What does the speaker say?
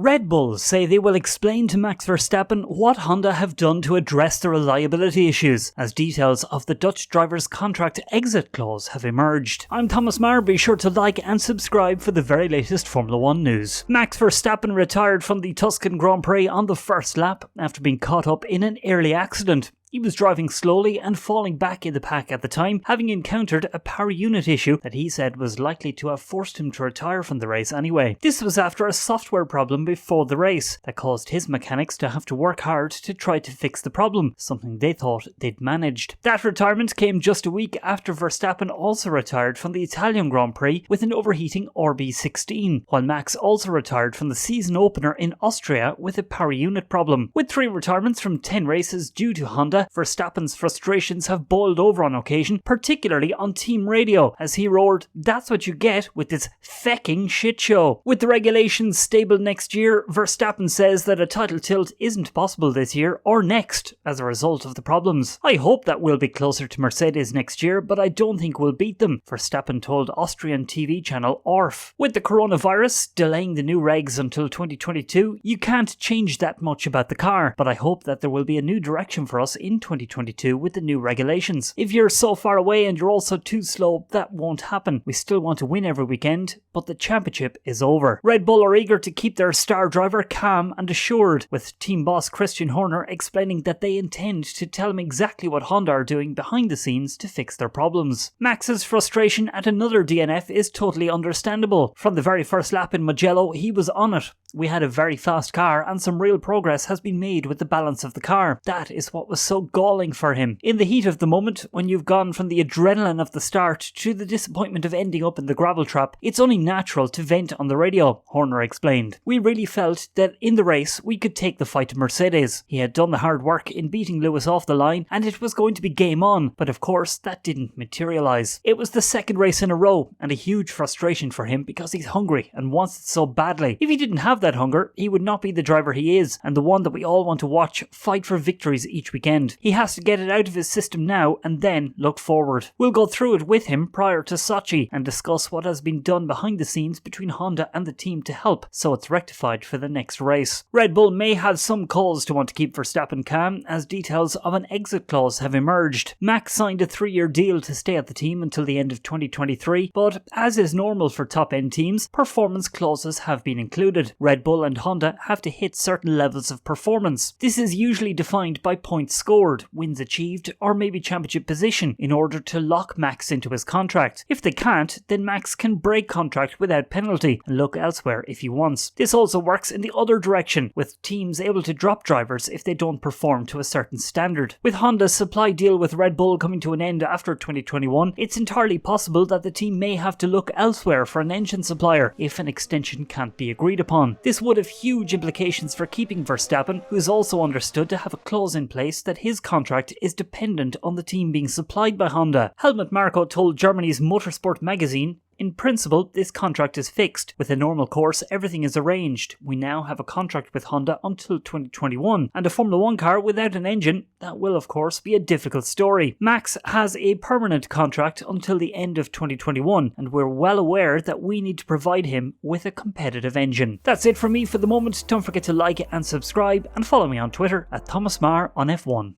Red Bull say they will explain to Max Verstappen what Honda have done to address the reliability issues, as details of the Dutch driver's contract exit clause have emerged. I'm Thomas Maher, be sure to like and subscribe for the very latest Formula 1 news. Max Verstappen retired from the Tuscan Grand Prix on the first lap after being caught up in an early accident. He was driving slowly and falling back in the pack at the time, having encountered a power unit issue that he said was likely to have forced him to retire from the race anyway. This was after a software problem before the race that caused his mechanics to have to work hard to try to fix the problem, something they thought they'd managed. That retirement came just a week after Verstappen also retired from the Italian Grand Prix with an overheating RB16, while Max also retired from the season opener in Austria with a power unit problem. With 3 retirements from 10 races due to Honda, Verstappen's frustrations have boiled over on occasion, particularly on team radio, as he roared, "That's what you get with this fecking shit show." With the regulations stable next year, Verstappen says that a title tilt isn't possible this year or next as a result of the problems. "I hope that we'll be closer to Mercedes next year, but I don't think we'll beat them," Verstappen told Austrian TV channel ORF. With the coronavirus delaying the new regs until 2022, you can't change that much about the car, but I hope that there will be a new direction for us in 2022 with the new regulations. If you're so far away and you're also too slow, that won't happen. We still want to win every weekend, but the championship is over. Red Bull are eager to keep their star driver calm and assured, with team boss Christian Horner explaining that they intend to tell him exactly what Honda are doing behind the scenes to fix their problems. Max's frustration at another DNF is totally understandable. From the very first lap in Mugello, he was on it. "We had a very fast car and some real progress has been made with the balance of the car. That is what was so galling for him. In the heat of the moment, when you've gone from the adrenaline of the start to the disappointment of ending up in the gravel trap, it's only natural to vent on the radio," Horner explained. "We really felt that in the race we could take the fight to Mercedes. He had done the hard work in beating Lewis off the line and it was going to be game on, but of course that didn't materialise. It was the second race in a row and a huge frustration for him because he's hungry and wants it so badly. If he didn't have that hunger, he would not be the driver he is and the one that we all want to watch fight for victories each weekend. He has to get it out of his system now and then look forward. We'll go through it with him prior to Sochi and discuss what has been done behind the scenes between Honda and the team to help so it's rectified for the next race." Red Bull may have some cause to want to keep Verstappen calm, as details of an exit clause have emerged. Max signed a 3-year deal to stay at the team until the end of 2023, but as is normal for top-end teams, performance clauses have been included. Red Bull and Honda have to hit certain levels of performance. This is usually defined by points scored, wins achieved, or maybe championship position in order to lock Max into his contract. If they can't, then Max can break contract without penalty and look elsewhere if he wants. This also works in the other direction, with teams able to drop drivers if they don't perform to a certain standard. With Honda's supply deal with Red Bull coming to an end after 2021, it's entirely possible that the team may have to look elsewhere for an engine supplier if an extension can't be agreed upon. This would have huge implications for keeping Verstappen, who is also understood to have a clause in place that his contract is dependent on the team being supplied by Honda. Helmut Marko told Germany's Motorsport magazine, "In principle, this contract is fixed. With a normal course, everything is arranged. We now have a contract with Honda until 2021, and a Formula 1 car without an engine, that will of course be a difficult story. Max has a permanent contract until the end of 2021, and we're well aware that we need to provide him with a competitive engine." That's it from me for the moment. Don't forget to like and subscribe, and follow me on Twitter at Thomas Maher on F1.